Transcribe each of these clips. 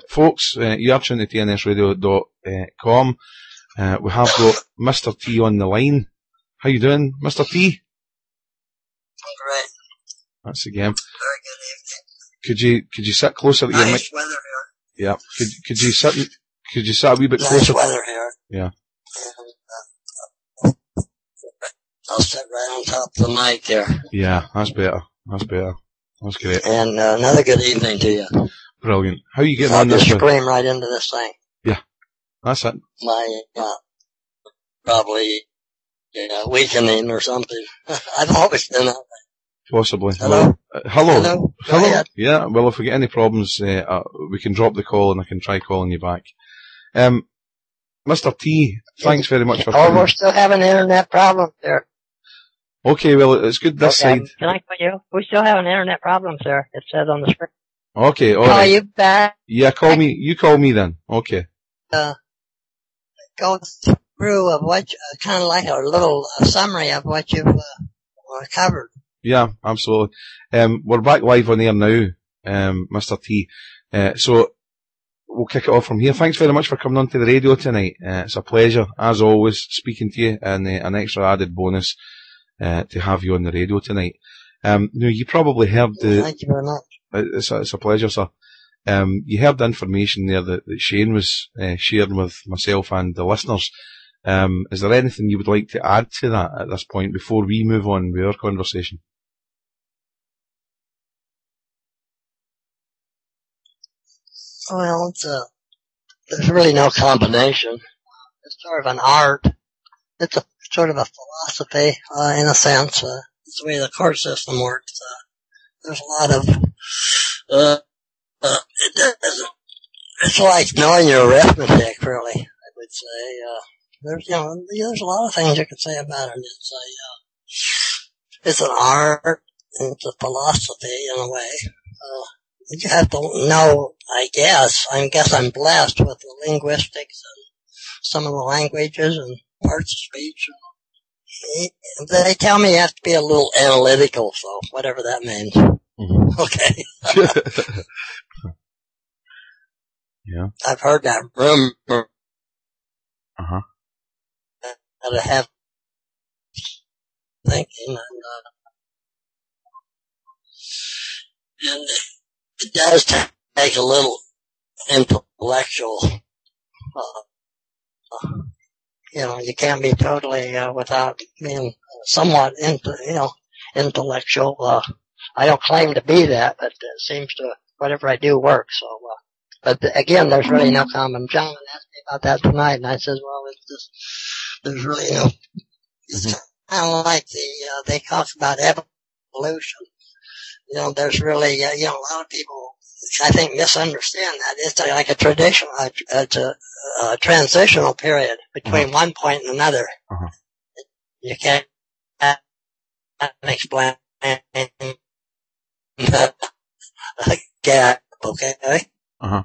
Folks, you are tuned to tnsradio.com. We have got Mr. T on the line. How you doing, Mr. T? I'm great. That's the game. Very good evening. Could you sit closer to your mic? Nice weather here. Yeah. Could you sit a wee bit closer? Nice weather here. Yeah. And, I'll sit right on top of the mic here. Yeah, that's better. That's great. And another good evening to you. Brilliant. How are you getting I'll on this? just scream right into this thing. Yeah, that's it. My probably weakening or something. I've always been that way. Possibly. Hello? Hello. Go ahead. Yeah, well, if we get any problems, we can drop the call and I can try calling you back. Mr. T, thanks very much for coming. We're still having internet problems there. Okay, well, it's good this side. Can I call you? We still have an internet problem, sir. It says on the screen. Okay, alright. Call you back. Yeah, you call me then. Okay. Go through of what, kind of like a little summary of what you've covered. Yeah, absolutely. We're back live on air now, Mr. T. So we'll kick it off from here. Thanks very much for coming on to the radio tonight. It's a pleasure, as always, speaking to you, and an extra added bonus to have you on the radio tonight. You probably heard the... Thank you very much. It's a pleasure, sir. You heard the information there that Shane was sharing with myself and the listeners. Is there anything you would like to add to that at this point before we move on with our conversation? Well, there's really no combination. It's sort of an art. It's a sort of a philosophy, in a sense. It's the way the court system works. There's a lot of, it's like knowing your arithmetic, really, I would say. There's a lot of things you could say about it. It's an art, and it's a philosophy in a way. You have to know, I guess I'm blessed with the linguistics and some of the languages and parts of speech. They tell me you have to be a little analytical, so whatever that means. Mm-hmm. Okay. Yeah. I've heard that rumor. Uh-huh. That I have thinking, and it does take a little intellectual, you can't be totally, without being somewhat intellectual. I don't claim to be that, but it seems to, whatever I do works, so, but again, there's really no common. John asked me about that tonight, and I said, well, there's really no, it's kind of like they talk about evolution. There's really, a lot of people, I think, misunderstand that. It's like a transitional period between one point and another. Uh-huh. You can't explain that gap, okay? Uh-huh.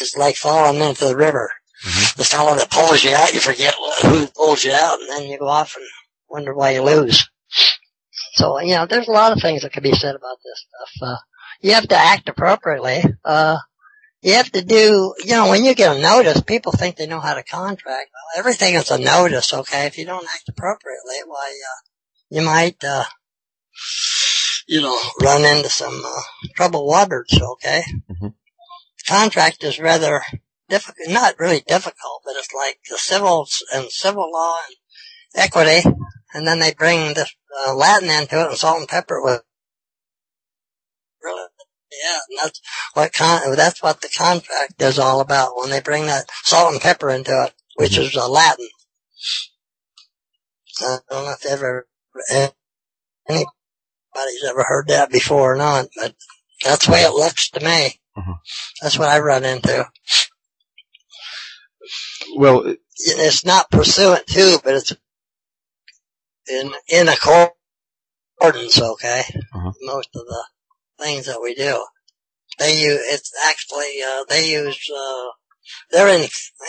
It's like falling into the river. Mm-hmm. The fellow that pulls you out, you forget who pulls you out, and then you go off and wonder why you lose. So, there's a lot of things that can be said about this stuff. You have to act appropriately. You have to do, when you get a notice, people think they know how to contract. Well, everything is a notice, okay? If you don't act appropriately, why, you might, run into some, troubled waters, okay? Mm-hmm. Contract is rather difficult, not really difficult, but it's like the civil law and equity, and then they bring this Latin into it and salt and pepper with. Really, yeah, and that's what the contract is all about. When they bring that salt and pepper into it, which is Latin. I don't know if anybody's ever heard that before or not, but that's the way it looks to me. Mm-hmm. That's what I run into. Well, it's not pursuant to, but it's in accordance, okay? Uh-huh. Most of the things that we do. They're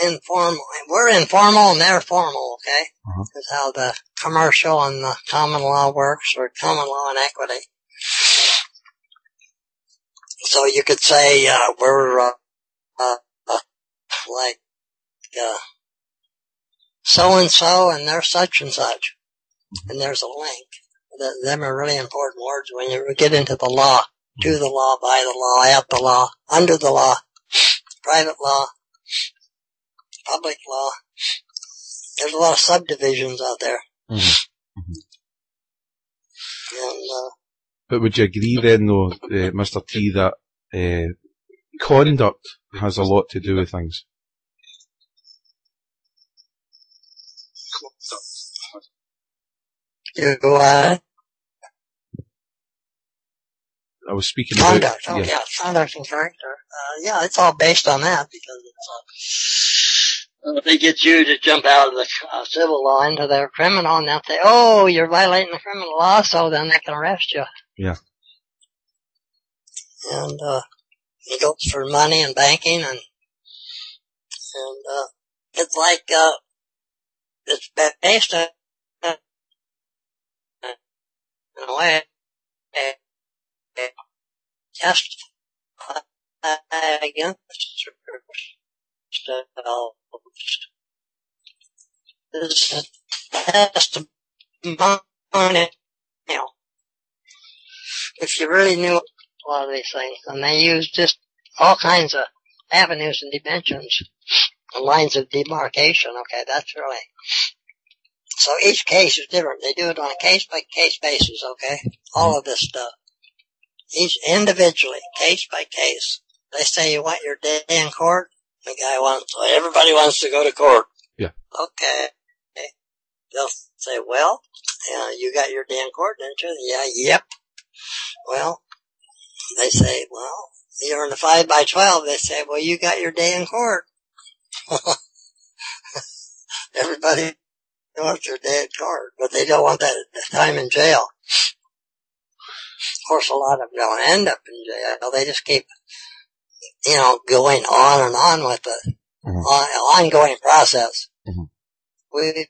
informal. We're informal and they're formal, okay? Uh-huh. That's how the commercial and the common law works, or common law and equity. So you could say, we're, like, so-and-so, and they're such and such. And there's a link. Them are really important words when you get into the law. To the law, by the law, at the law, under the law, private law, public law. There's a lot of subdivisions out there. Mm-hmm. And, but would you agree then, though, Mr. T, that conduct has a lot to do with things? I was speaking conduct. about... Conduct and character. It's all based on that, because they get you to jump out of the civil law into their criminal, and they'll say, oh, you're violating the criminal law, so then they can arrest you. Yeah. And it goes for money and banking, and it's like, it's based on, in a way, testify against yourself. This is testimony. If you really knew a lot of these things, and they use just all kinds of avenues and dimensions and lines of demarcation, okay, that's really... So each case is different. They do it on a case-by-case basis, okay? All of this stuff. Each individually, case by case. They say you want your day in court. Everybody wants to go to court. Yeah. Okay. They'll say, well, you got your day in court, didn't you? Yeah, yep. Well, they say, well, you're in the 5x12. They say, well, you got your day in court. Everybody wants their day in court, but they don't want that time in jail. Of course, a lot of them don't end up in jail. They just keep, going on and on with the ongoing process. Mm-hmm. We've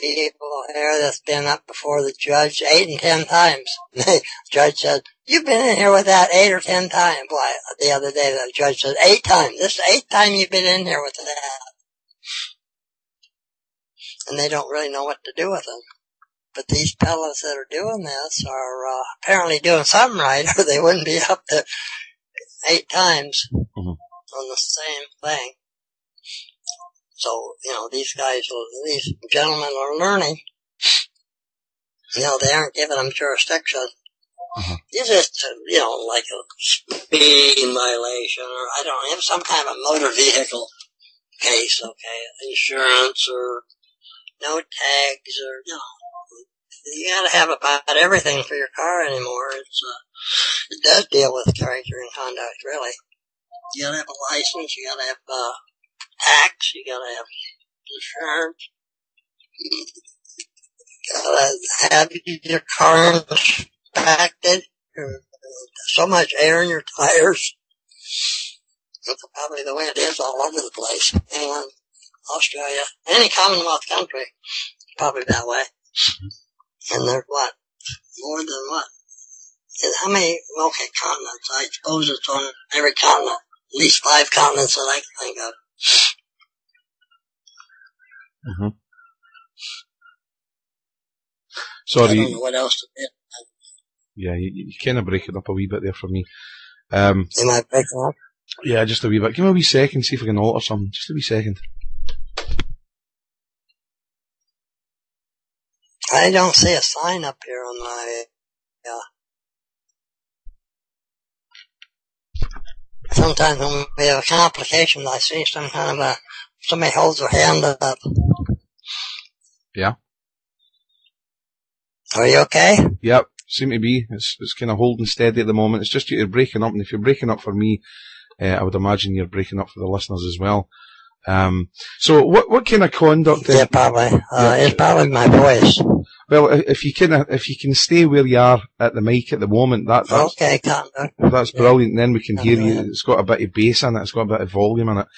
people here that's been up before the judge 8 and 10 times. The judge said, you've been in here with that 8 or 10 times. Why, the other day the judge said, 8 times. This is the 8th time you've been in here with that. And they don't really know what to do with them. But these fellows that are doing this are apparently doing something right, or they wouldn't be up to 8 times on the same thing. So, these gentlemen are learning. They aren't giving them jurisdiction. It's just, like a speeding violation, or have some kind of a motor vehicle case, okay, insurance, or no tags, or, you gotta have about everything for your car anymore. It does deal with character and conduct, really. You gotta have a license, you gotta have, tax, you gotta have insurance, you gotta have your car inspected, so much air in your tires. That's probably the way it is all over the place. England, Australia, any Commonwealth country, probably that way. And there's more than what? How many, continents? I suppose it's on every continent. At least 5 continents that I can think of. Mm-hmm. Sorry. I don't know what else to do. Yeah, you kind of break it up a wee bit there for me. Am I breaking up? Yeah, just a wee bit. Give me a wee second, see if I can alter something. Just a wee second. I don't see a sign up here on my, Sometimes when we have complications, I see some kind of somebody holds their hand up. Yeah. Are you okay? Yep, seem to be. It's kind of holding steady at the moment. It's just you're breaking up, and if you're breaking up for me, I would imagine you're breaking up for the listeners as well. So what kind of conduct? Yeah, probably. It's probably my voice. Well, if you can stay where you are at the mic at the moment, that's okay, conduct. That's brilliant. Then we can hear you. It's got a bit of bass in it. It's got a bit of volume in it.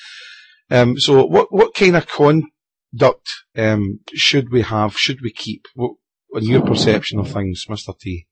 So what kind of conduct should we have? Should we keep? What, in your perception of things, Mr. T?